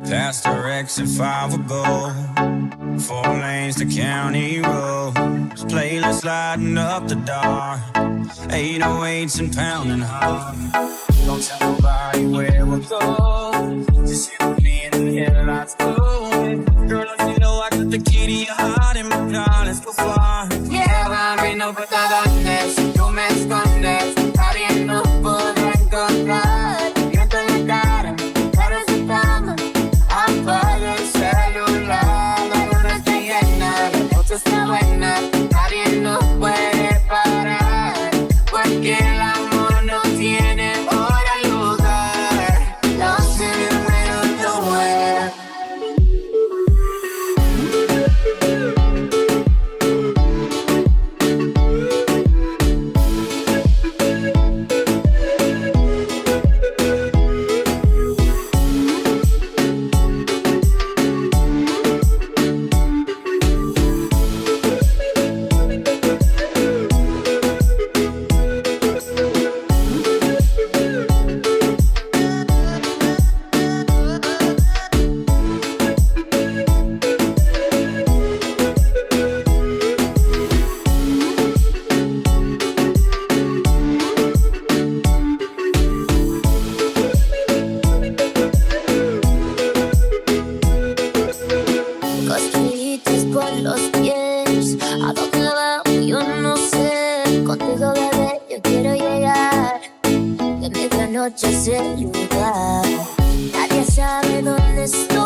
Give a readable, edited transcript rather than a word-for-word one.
Past the exit 5 ago, 4 lanes to county roads, playlist sliding up the dark, 808s and pounding hard. Don't tell nobody where we're going, just you and me in the headlights glowing. Girl, if you know I got the key to your heart in my car, let's go far. Llévame, no importa dónde, si tú me escondes, nadie nos podrá encontrar. Viento en la cara, pero se cama, apaga el celular. La luna está llena, la noche está buena, nadie nos puede parar, porque el amor no tiene hora y lugar. No sé where to where. Costillitas por los pies, ¿a dónde vamos? Yo no sé. Contigo, bebé, yo quiero llegar, de medianoche a ese lugar. Nadie sabe dónde estoy.